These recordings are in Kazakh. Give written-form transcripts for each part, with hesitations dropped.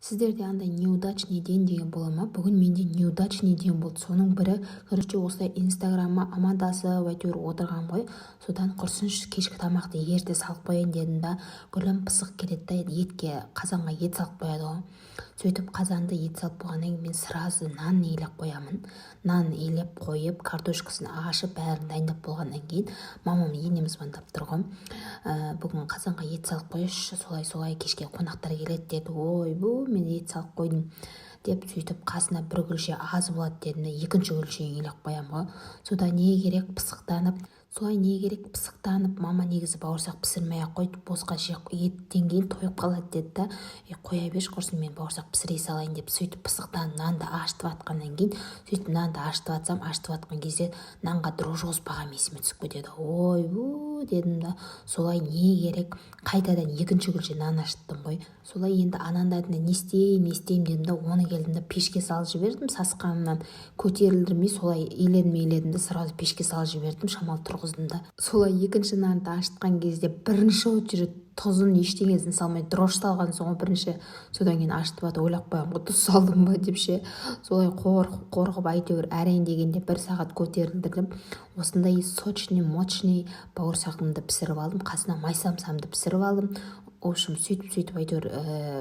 Сіздерде андай неудачный день деген бола ма? Бүгін менде неудачный день болды. Соның бірі, короче, осылай инстаграмма амандасып әйтеуір отырған ғой. Содан құрсыншы кешкі тамақты ерте салып қояйын дедім да, гүлім пысық келеді да, етке қазанға ет салып қояды ғой. Сөйтіп қазанды ет салып қойғаннан кейін мен сразу нан илеп қоямын. Нан илеп қойып, картошкасын ашып, бәрін дайындап болғаннан кейін мамам енем звондап тұр ғой. Бүгін қазанға ет салып қойшы, солай кешке қонақтар келеді деді. Ойбу, мен ет салып қойдым деп сөйтіп қасына бір күлше аз болады дедім де екінші күлше илеп қоям ғой. Сода не керек пысықтанып, мама негізі бауырсақ пісірмей-ақ қойды, босқа еттен кейін тойып қалады деді да, қоя берші құрсын мен бауырсақ пісіре салайын деп сөйтіп пысықтанып нанды ашытып атқаннан кейін, сөйтіп нанды ашытып атқан кезде нанға дрожь қоспағам есіме түсіп кетеді. Ойбу дедім да, солай не керек, қайтадан екінші күлше нан ашыттым ғой. Солай енді анандайдың не істеймін дедім да, оны келдім да пешке салып жібердім, сасқанымнан көтерілдірмей солай иледім де сразу пешке салып жібердім, шамал тұрғыздым да. Солай екінші нанды ашытқан кезде бірінші очередь тұзын ештеңесін салмай дрожь салған соң бірінші, содан кейін ашытып ойлап қоям ғой, тұз салдым ба деп ше. Солай қорқып әйтеуір әрең дегенде 1 сағат көтерілдірдім. Осындай сочный мощный бауырсағымды пісіріп алдым, қасына майсамсамды пісіріп алдым. В общем, сөйтіп әйтеуір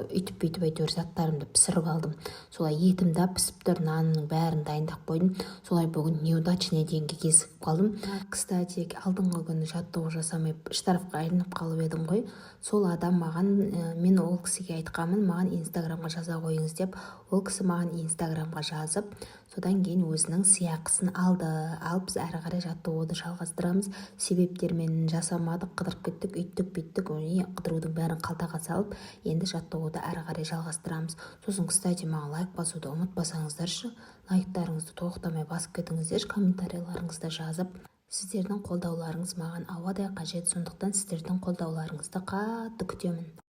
үйтіп әйтеуір заттарымды пісіріп алдым. Солай етім да пісіп тұр, нанның бәрін дайындап қойдым. Солай бүгін неудачный денге кезігіп қалдым. Кстати, алдыңғы күні жаттығу жасамай штрафқа ілініп қалып едім ғой. Сол адам маған, мен ол кісіге айтқанмын, маған инстаграмға жаза қойыңыз деп, ол кісі маған инстаграмға жазып, содан кейін өзінің сыйақысын алды. Ал біз әрі қарай жаттығуды жалғастырамыз. Себептермен жасамадық, қыдырып кеттік, үйттік, бүйттік, қыдырудың бәрін қалтаға салып, енді жаттығуды әрі қарай жалғастырамыз. Сосын, кстати, маған лайк басуды ұмытпасаңыздаршы, лайктарыңызды тоқтамай басып кетіңіздер, комментарийларыңызды жазып. Сіздердің қолдауларыңыз маған ауадай қажет, сондықтан сіздердің қолдауларыңызды қатты күтемін.